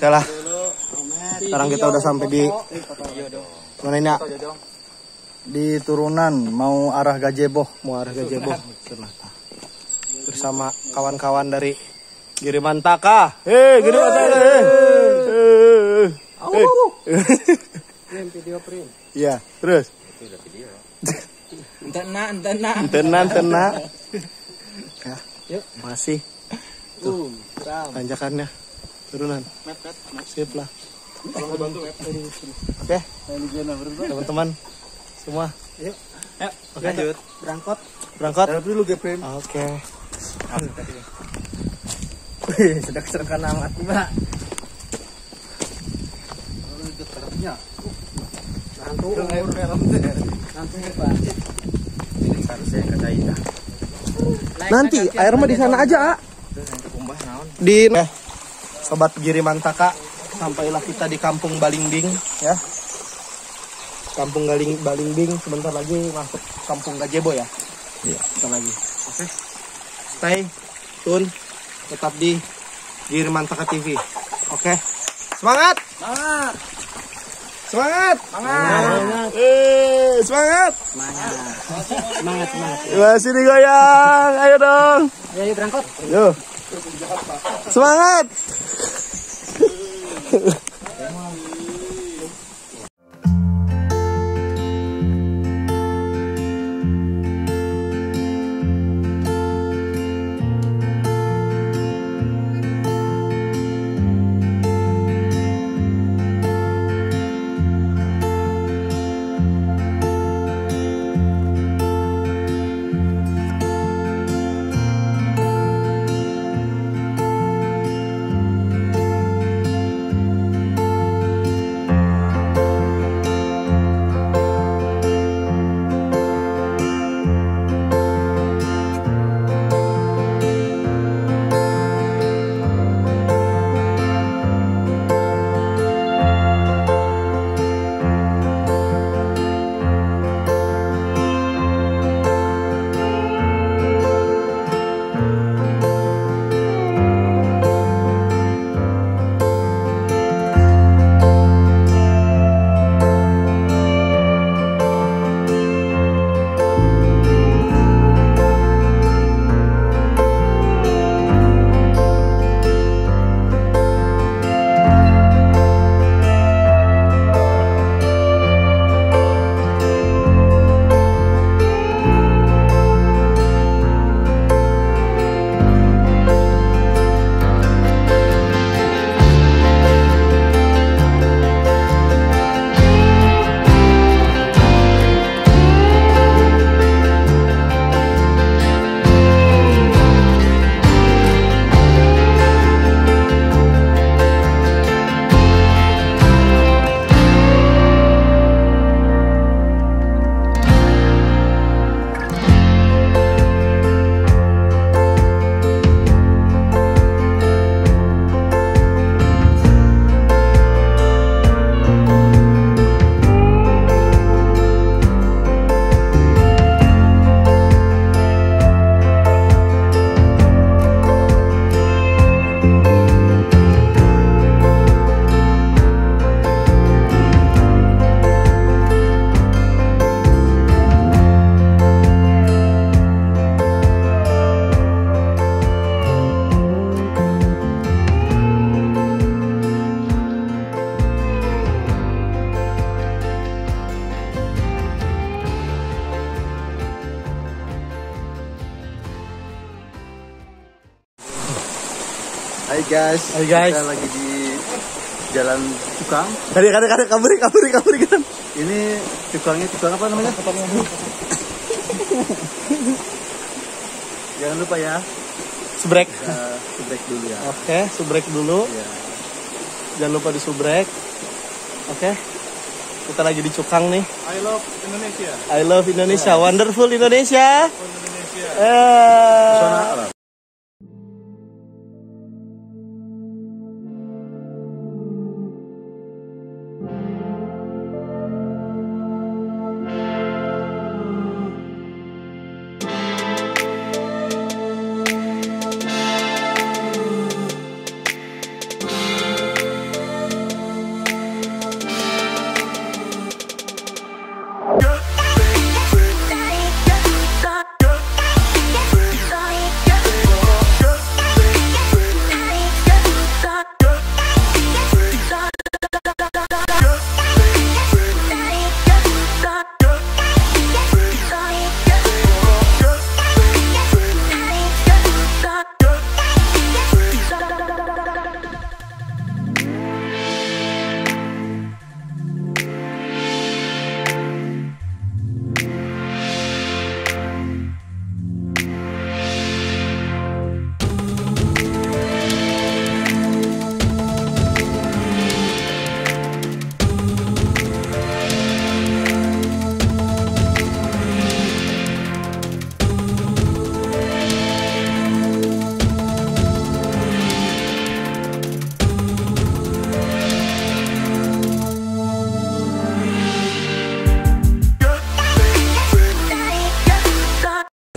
Oke lah. Sekarang kita udah sampai di mana ini ya? Di turunan mau arah Gazebo, bersama kawan-kawan dari Girimantaka. Girimantaka. Video print. Iya, terus. Tenang. Ya, yuk, masih. Tuh, tanjakannya. Turunan. Sip lah. Oke. Teman-teman semua. Yuk. Oke. Lanjut. Berangkat. Dulu Geprim. Oke. Sudah keserkan amat, Mbak. Nanti air mah di sana aja, A. Di Sobat Girimantaka, sampailah kita di Kampung Balingbing ya. Kampung Balingbing, sebentar lagi masuk Kampung Gazebo ya. Iya. Sebentar lagi. Oke. Stay tune, tetap di Girimantaka TV. Oke. Semangat! Semangat. Semangat! Semangat. Semangat! Semangat. Masih digoyang, ayo dong. Ayo berangkat. Yo. Semangat! Hai guys. Kita lagi di Jalan Cukang. Kadang kabur kita. Ini cukangnya cukang apa namanya? Jangan lupa ya. Subrek. Subrek dulu ya. Oke, subrek dulu. Ya. Jangan lupa di subrek. Oke. Kita lagi di Cukang nih. I love Indonesia. I love Indonesia. Yeah. Wonderful Indonesia. Indonesia. Pesona alam.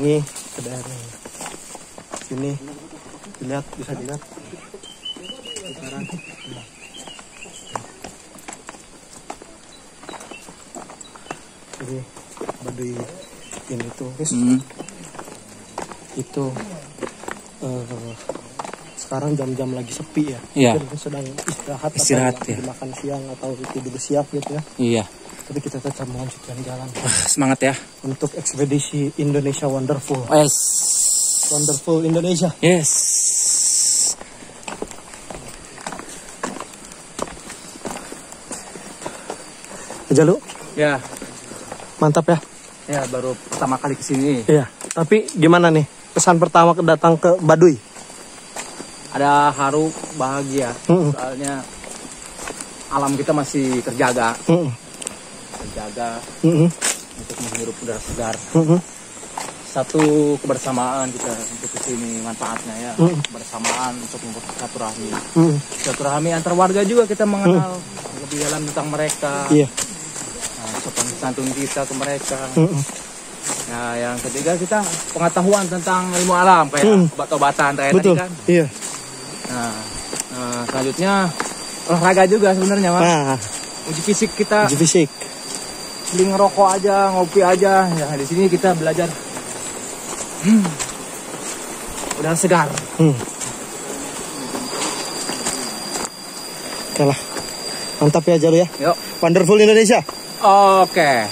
Ini ke daerah sini, dilihat, bisa dilihat. Sekarang ini Baduy ini tuh, guys. Itu sekarang jam-jam lagi sepi ya. Iya. Mungkin sedang istirahat atau ya. makan siang atau tidur siap gitu ya. Iya. Tapi kita tetap melanjutkan jalan Semangat ya. untuk ekspedisi Indonesia Wonderful. Yes. Wonderful Indonesia. Yes. Aja lu, Ya. mantap ya. Ya baru pertama kali kesini. Iya. Tapi gimana nih pesan pertama datang ke Baduy? Ada haru, bahagia. Mm-mm. Soalnya alam kita masih terjaga. Mm-mm. Terjaga Mm-mm. untuk menghirup udara segar. Mm-mm. Satu kebersamaan kita untuk kesini manfaatnya ya. Kebersamaan untuk silaturahmi. Mm-mm. Silaturahmi antar warga juga kita mengenal lebih dalam tentang mereka. Iya. Nah, sopan santun kita ke mereka. Mm-mm. Nah, yang ketiga kita pengetahuan tentang ilmu alam kayak obat-obatan kayak Betul. tadi kan. Iya. Nah, selanjutnya olahraga juga sebenarnya, Mas. Nah, Uji fisik kita, uji fisik. beli ngerokok aja, ngopi aja. Ya, di sini kita belajar udara segar. Oke lah. Mantap ya Jalu ya. Yuk. Wonderful Indonesia. Oke.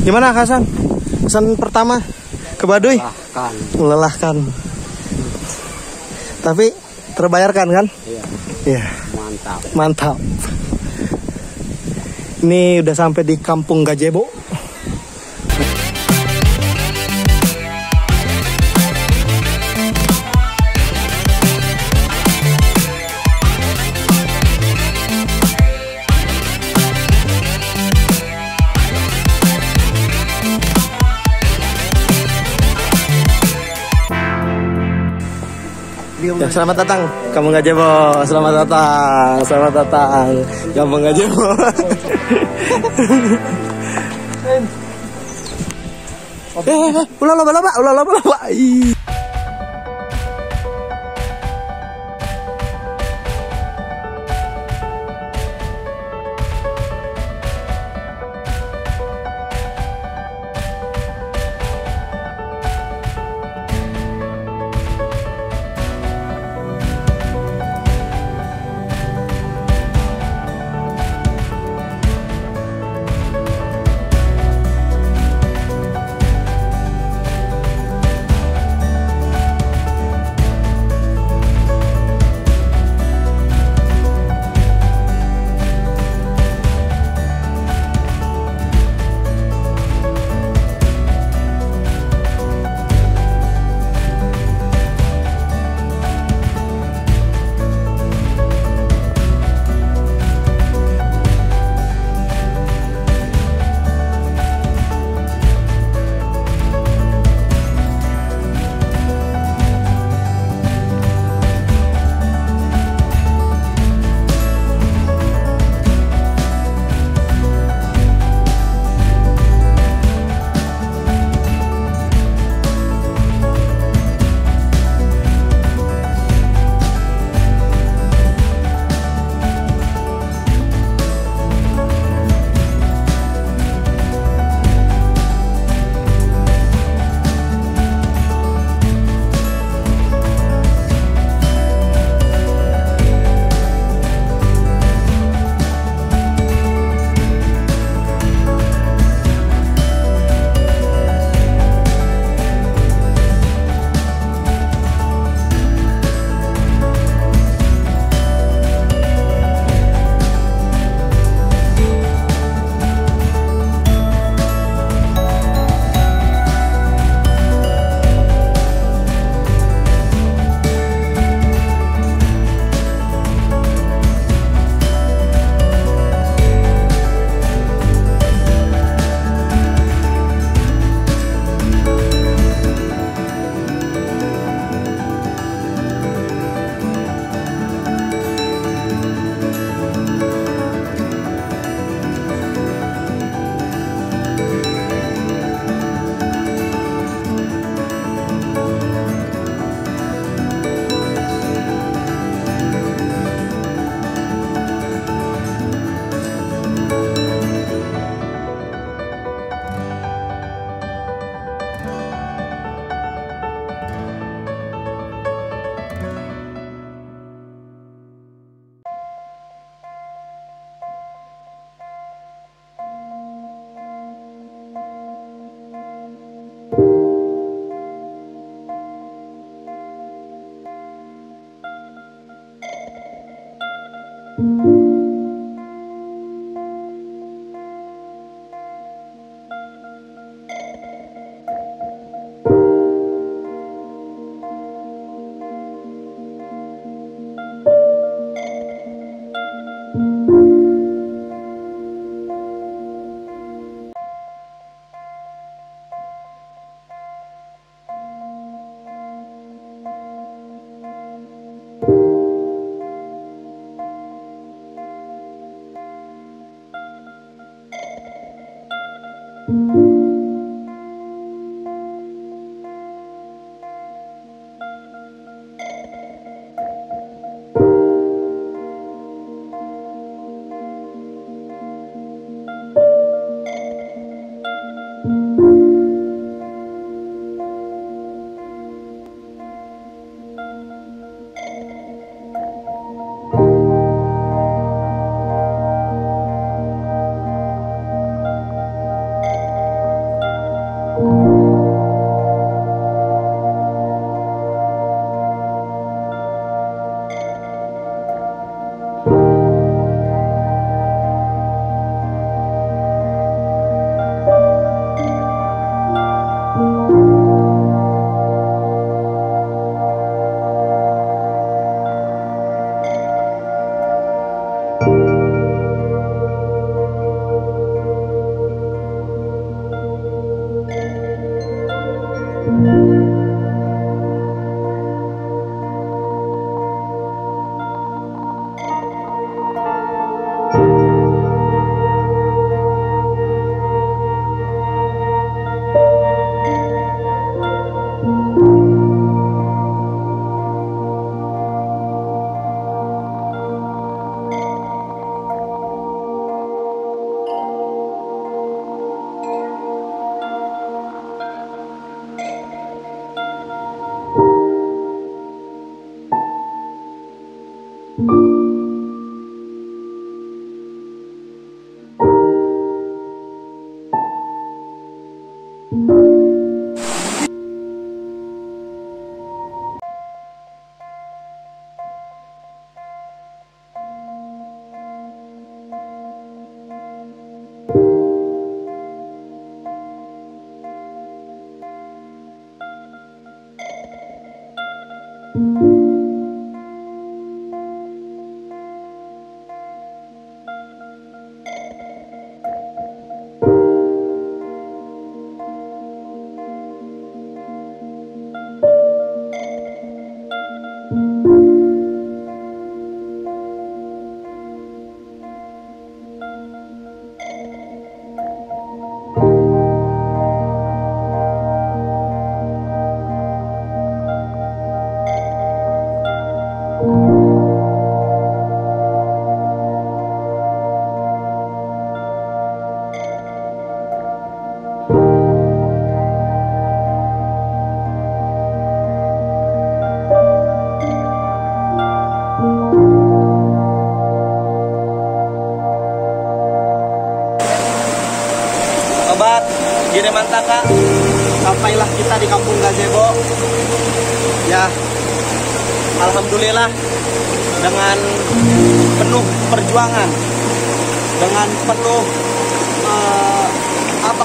Gimana Hasan? Pesan pertama ke Baduy? Melelahkan. Tapi terbayarkan kan? Iya. Iya. Mantap. Mantap. Ini udah sampai di Kampung Gajebo. Ya, selamat datang Kampung Gajebo. Selamat datang. Selamat datang Kampung Gajebo. Ulah laba. Sobat Giremantaka, sampailah kita di Kampung Gazebo. Ya, alhamdulillah dengan penuh perjuangan, dengan penuh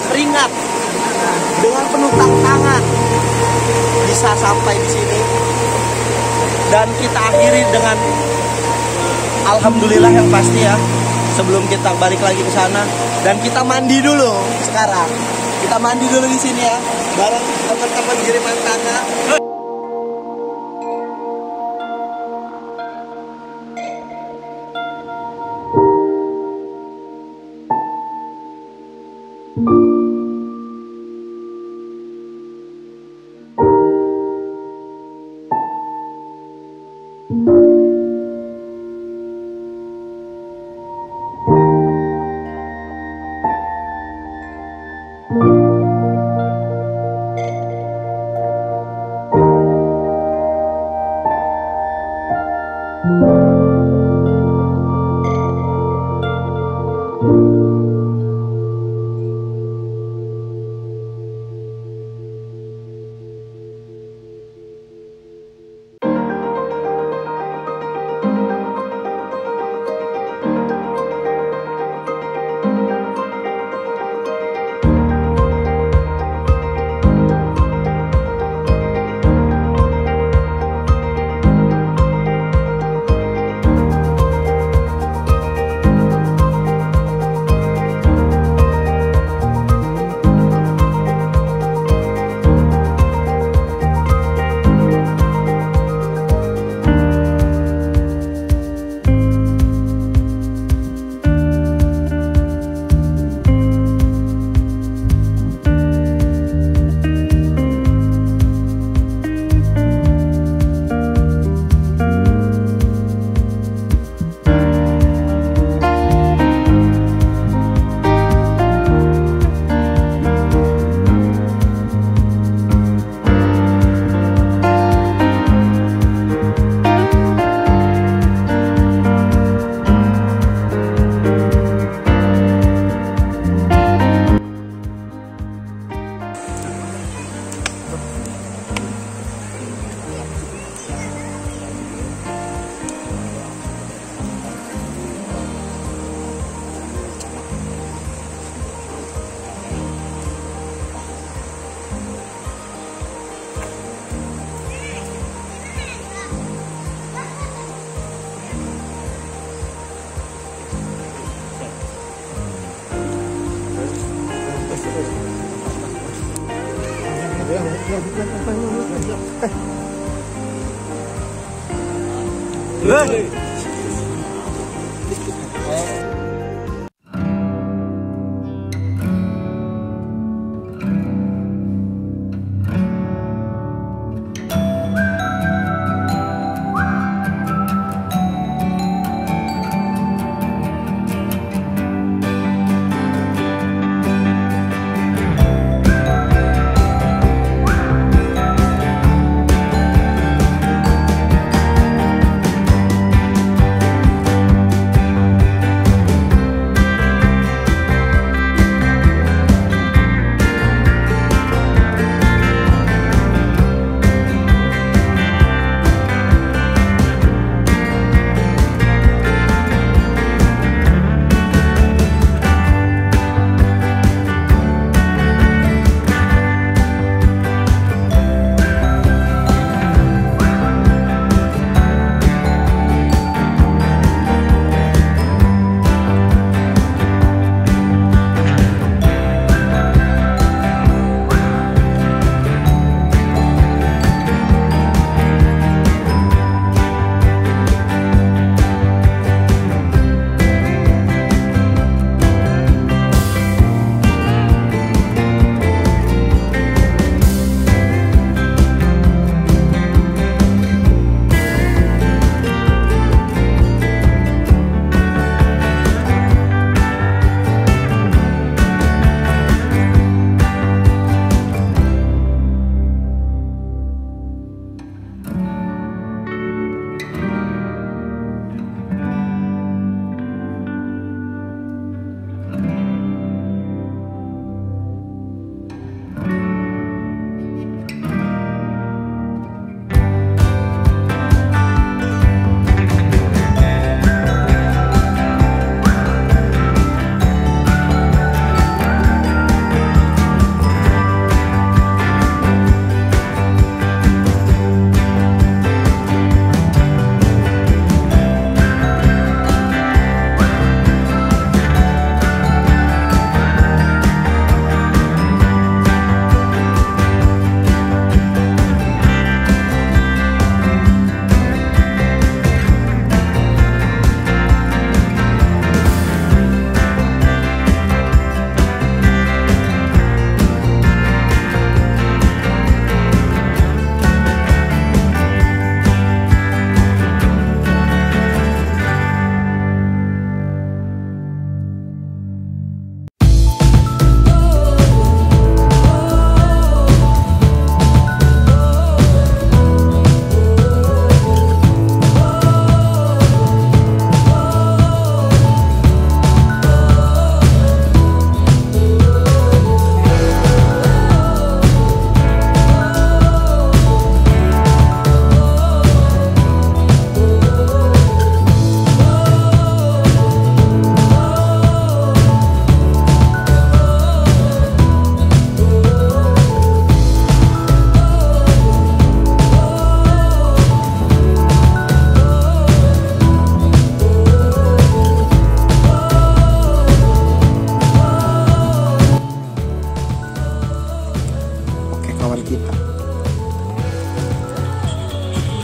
keringat, dengan penuh tantangan bisa sampai di sini. Dan kita akhiri dengan alhamdulillah yang pasti ya. Sebelum kita balik lagi ke sana, dan kita mandi dulu sekarang. Kita mandi dulu di sini ya, bareng teman-teman Giremantaka.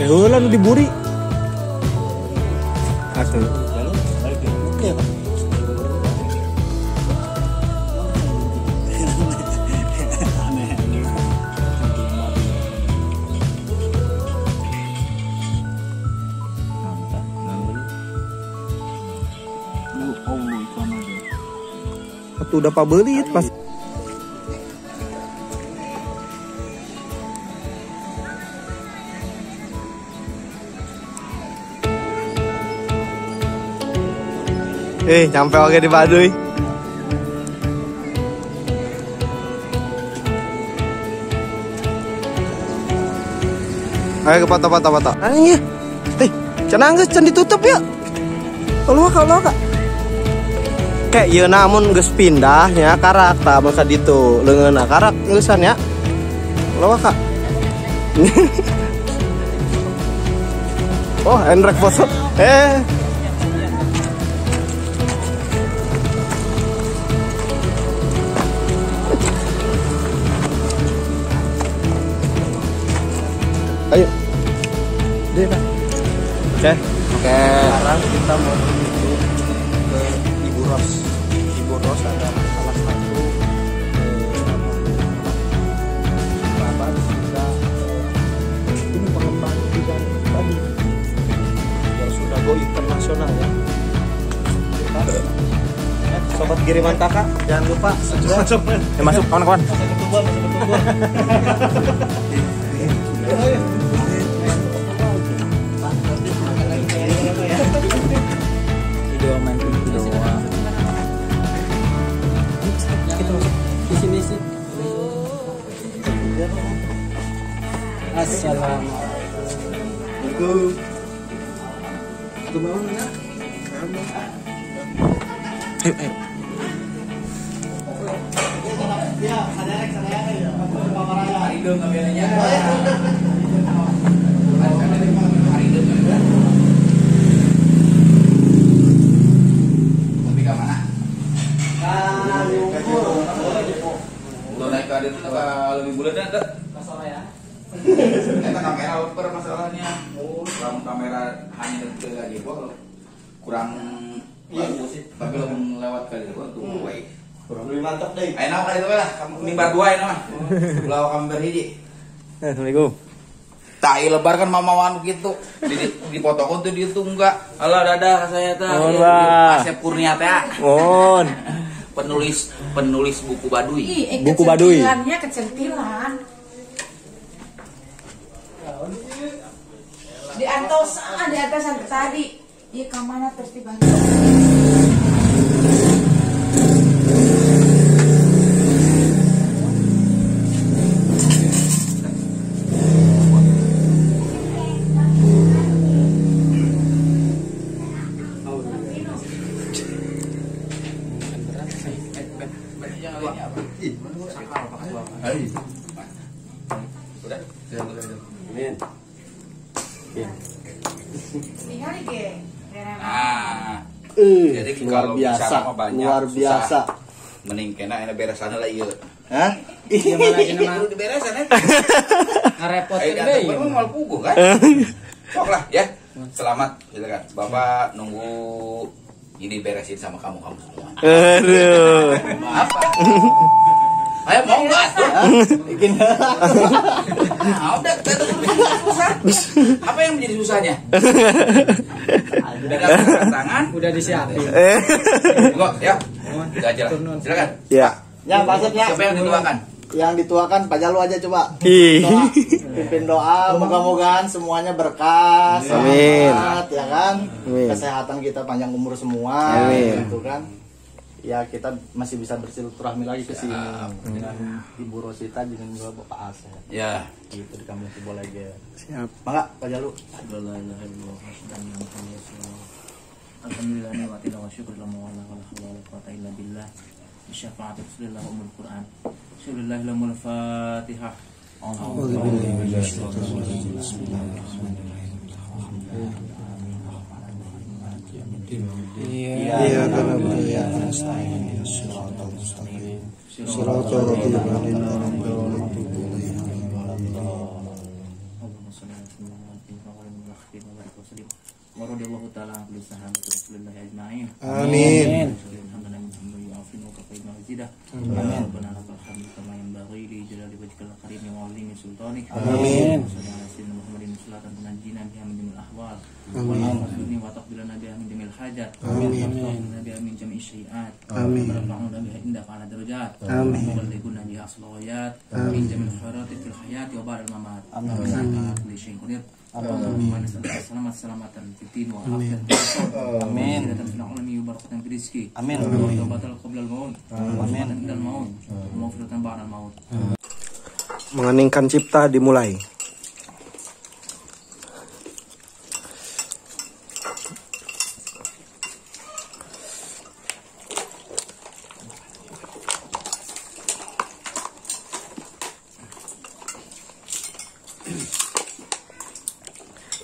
Heula nu diburi. Atuh. Iya, Pak. Atuh udah pabelit pas. Nyampe oke di Baduy. Ayo ke foto. Anjing ya. Cenah geus can ditutup ya. Kalau kak. Kayak ieu namun geus pindah nya karak tah maka ditu leungeunna karak geusan ya. Kalau kak. Oh, enrek foto. Oke. Sekarang kita mau menuju ke Ibu Ros. Ibu Ros adalah salah satu kerabat juga ini pengembang bidang babi yang sudah go internasional ya. Sobat Giriman Taka, jangan lupa Masuk kawan-kawan. Video main video. Di sini sih. Assalamualaikum. Ayo. Naik ke adik lebih bulan enggak? Kamera over masalahnya. Kurang kamera hanya dekat lagi gua kurang bagus tapi lo lewat kali itu tuh baik. kurang lebih mantap deh. Ayo nama kali itu lah, mimbar dua ini mah. Pulau kamber hiji. Assalamualaikum. Tai lebar kan mamawan gitu. Di fotoku tuh dia tuh enggak. Halo dadah saya teh. Asep Kurnia teh. Mohon. Penulis buku Baduy. Buku Baduy. Kecentilannya kecentilan. Di atas sampai tadi. Iya kemana terus dibantu? Lihat ke. Nah, jadi luar kalau biasa, bicara mah banyak, luar biasa. susah. Mending kena ini beresan lah iya. Hah? Gimana aja nama? Itu beresan ya. Ngerepotin Ayo deh. datang memang mal pugu kan. Sok lah ya. Selamat silakan. Bapak nunggu ini beresin sama kamu semua. Aduh. Apa? Ayo mau nggak tuh? Bikin. Nah, udah kita susah. Apa yang menjadi susahnya? Udah dapat tangan. Udah disiapin. Kok ya? Itu aja lah. Silakan. Ya. Ya, maksudnya Siapa yang dituakan? yang dituakan Pak Jalu aja coba. Ih. Doa. Pimpin doa, moga-moga semuanya berkah, Amin. sehat, ya kan? Amin. Kesehatan kita panjang umur semua, Amin. gitu kan? Ya kita masih bisa bersilaturahmi lagi ke sini dengan Ibu Rosita dengan juga Bapak Asep. Ya. Gitu di kampung Sibolege. Siap. Mangga Pak Jalu. Alhamdulillah nikmatillah wa syukurillah wa la hawla wa la quwwata illa billah. Syafaat Rasulullah umul Quran. Bismillahirrahmanirrahim. Fatihah. Iya karena ya nasta'in siratal mustaqim. Siratal ladzina an'amta 'alaihim. Waradiyallahu ta'ala an kulli sahabati Rasulillah ajma'in. Amin. Rabbana lakal hamdu kama yanbaghi li jalali wajhikal karim wa 'azimi sultanik. Amin. Sayyidina Muhammadin sallallahu tanajjina biha min jamil ahwal. Wa na'udzu wa taqbilana biha min jamil hajat. Amin. Wa biha min jami'i syai'at. Amin. Wa rafa'na biha indaka 'ala darajat. Amin. Wa ballighna biha as-salawat min jamil khairati fil hayati wa ba'dal mamat. Amin. Kulli syai'in qadir. Allahumma selamat selamatan fitin wa afiat. Amin. Dan fir'auni barakatan fi rizqi. Amin. Wa tawbatal qabla al-maut. Amin. Indal maut. Wa maghfiratan ba'da al-maut. Mengeningkan cipta dimulai.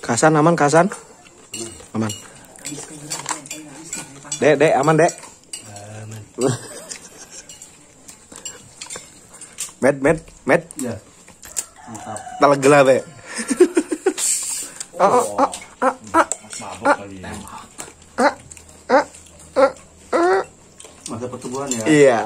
Kasan aman, Kasan? Aman. Dek, aman, Dek. Met. Ya. Mantap. Talegela, Dek. Mabok kali. Ah. Masa pertumbuhan ya. Iya.